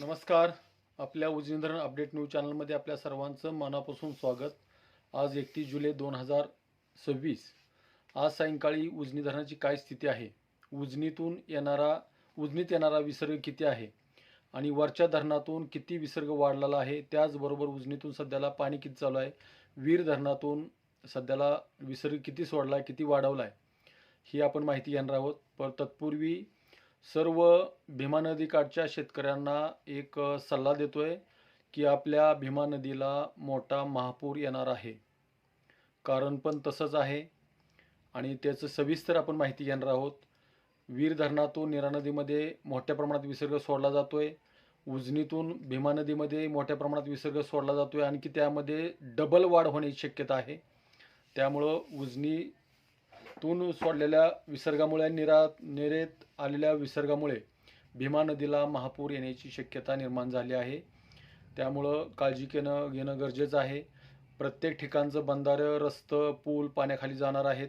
नमस्कार. आपल्या उजनी धरण अपडेट न्यूज चॅनलमध्ये आपल्या सर्वांचं मनापासून स्वागत. आज 31 जुलै 2026. आज सायंकाळी उजनी धरणाची काय स्थिती आहे, उजनीत येणारा विसर्ग किती आहे आणि वरच्या धरणातून किती विसर्ग वाढलेला आहे, त्याचबरोबर उजनीतून सध्याला पाणी किती चालू आहे, वीर धरणातून सध्याला विसर्ग किती सोडला आहे, किती वाढवला आहे, ही आपण माहिती घेणार आहोत. पण तत्पूर्वी सर्व भीमा नदीकाठच्या शेतकऱ्यांना एक सल्ला देतोय की आपल्या भीमा नदीला मोठा महापूर येणार आहे. कारण पण तसंच आहे आणि त्याचं सविस्तर आपण माहिती घेणार आहोत. वीर धरणातून नीरा नदीमध्ये मोठ्या प्रमाणात विसर्ग सोडला जातोय. उजनीतून भीमा नदीमध्ये मोठ्या प्रमाणात विसर्ग सोडला जातोय, आणखी त्यामध्ये डबल वाढ होण्याची शक्यता आहे. त्यामुळं उजनीतून सोडलेल्या विसर्गामुळे नीरेत आलेल्या विसर्गामुळे भीमा नदीला महापूर येण्याची शक्यता निर्माण झाली आहे. त्यामुळं काळजी घेणं गरजेचं आहे. प्रत्येक ठिकाणचं बंधारं, रस्तं, पूल पाण्याखाली जाणार आहेत.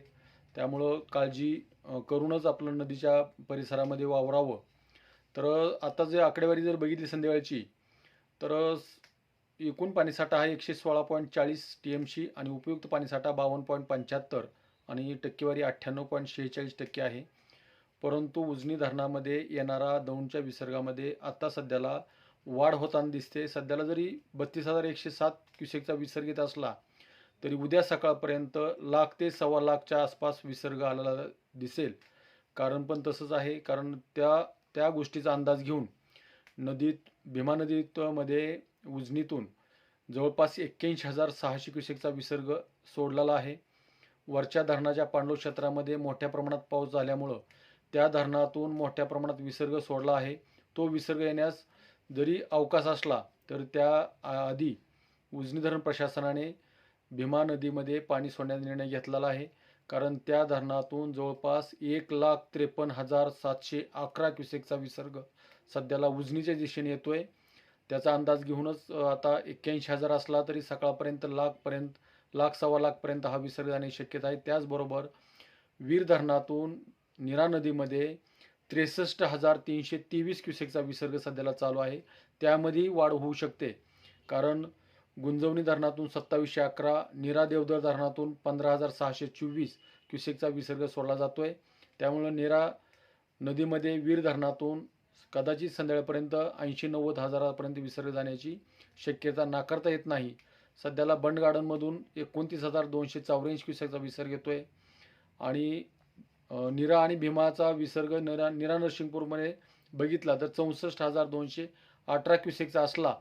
त्यामुळं काळजी करूनच आपलं नदीच्या परिसरामध्ये वावरावं. तर आता जे आकडेवारी जर बघितली संध्याकाळची, तर एकूण पाणीसाठा हा 116.40 TMC आणि उपयुक्त पाणीसाठा 52.75 आणि टक्केवारी 98.46% आहे. परंतु उजनी धरणामध्ये येणारा दौंडच्या विसर्गामध्ये आता सध्याला वाढ होताना दिसते. सध्याला जरी 32,107 क्युसेकचा विसर्ग येत असला तरी उद्या सकाळपर्यंत 1,00,000 ते 1,25,000च्या आसपास विसर्ग आलेला दिसेल. कारण पण तसंच आहे. कारण त्या गोष्टीचा अंदाज घेऊन भीमा नदीमध्ये उजनीतून जवळपास 81,600 क्युसेकचा विसर्ग सोडलेला आहे. वरच्या धरणाच्या पाणलोट क्षेत्रामध्ये मोठ्या प्रमाणात पाऊस झाल्यामुळं त्या धरणातून मोठ्या प्रमाणात विसर्ग सोडला आहे. तो विसर्ग येण्यास जरी अवकाश असला तर त्या आधी उजनी धरण प्रशासनाने भीमा नदीमध्ये पाणी सोडण्याचा निर्णय घेतलेला आहे. कारण त्या धरणातून जवळपास 1,53,711 क्युसेकचा विसर्ग सध्याला उजनीच्या दिशेने येतोय. त्याचा अंदाज घेऊनच आता 81,000 असला तरी सकाळपर्यंत 1,00,000-1,00,000-1,25,000पर्यंत हा विसर्ग जाण्याची शक्यता आहे. त्याचबरोबर वीर धरणातून नीरा नदीमध्ये 63,323 क्युसेकचा विसर्ग सध्याला चालू आहे. त्यामध्येही वाढ होऊ शकते. कारण गुंजवणी धरणातून 2,711, नीरा देवधर धरणातून 15,624 क्युसेकचा विसर्ग सोडला जातोय. त्यामुळे नीरा नदीमध्ये वीर धरणातून कदाचित संध्याकाळपर्यंत 80-90 हजारापर्यंत विसर्ग जाण्याची शक्यता नाकारता येत नाही. सध्याला बंड गार्डनमधून 29,284 क्युसेकचा विसर्ग येतोय आणि नीरा आणि भीमाचा विसर्ग नीरा नरसिंगपूरमध्ये बघितला तर 64,218 क्युसेकचा असला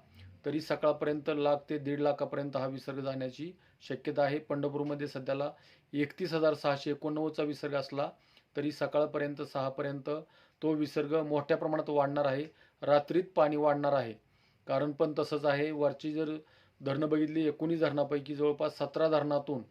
तरी सकाळपर्यंत 1,00,000 ते 1,50,000पर्यंत हा विसर्ग जाण्याची शक्यता आहे. पंढरपूरमध्ये सध्याला 31,689चा विसर्ग असला तरी सकाळपर्यंत 6पर्यंत तो विसर्ग मोठ्या प्रमाणात वाढणार आहे. रात्रीत पाणी वाढणार आहे. कारण पण तसंच आहे. वरची जर धरणं बघितली, 19 धरणापैकी जवळपास 17 धरणातून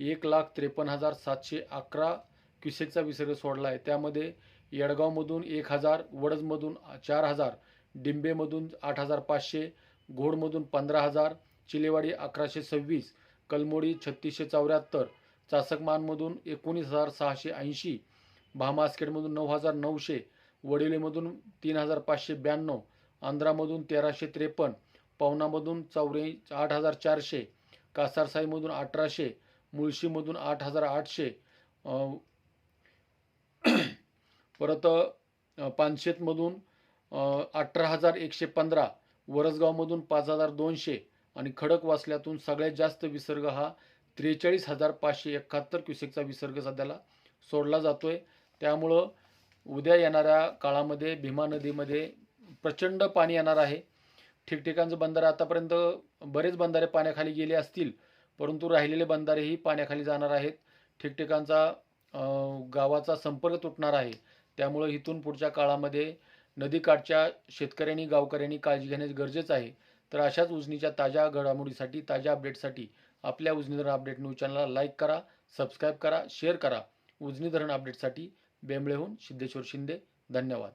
1,53,711 क्युसेकचा विसर्ग सोडला आहे. त्यामध्ये येडगावमधून 1,000, वडजमधून 4,000, डिंबेमधून 8,500, घोडमधून 15,000, चिलेवाडी 1,126, कलमोडी 3,674, चासकमानमधून 19,680, भामासखेडमधून 9,900, वडिलेमधून 3,592, आंध्रामधून 1,353, पवनामधून 8,400, कासारसाईमधून 1,800, मुळशीमधून 8,800, परत पानशेतमधून 18,115, वरसगावमधून 5,200 आणि खडकवासल्यातून सगळ्यात जास्त विसर्ग हा 43,571 क्युसेकचा विसर्ग सध्याला सोडला जातोय. त्यामुळं उद्या येणाऱ्या काळामध्ये भीमा नदीमध्ये प्रचंड पाणी येणार आहे. ठिकठिकाणचं बंधारे, आतापर्यंत बरेच बंधारे पाण्याखाली गेले असतील, परंतु राहिलेले बंधारेही पाण्याखाली जाणार आहेत. ठिकठिकाणचा गावाचा संपर्क तुटणार आहे. त्यामुळं इथून पुढच्या काळामध्ये नदीकाठच्या शेतकऱ्यांनी, गावकऱ्यांनी काळजी घेणे गरजेचं आहे. तर अशाच उजनीच्या ताज्या घडामोडीसाठी, ताज्या अपडेटसाठी आपल्या उजनी धरण अपडेट न्यूज चॅनलला लाईक करा, सबस्क्राईब करा, शेअर करा. उजनी धरण अपडेटसाठी बेंबळेहून सिद्धेश्वर शिंदे. धन्यवाद.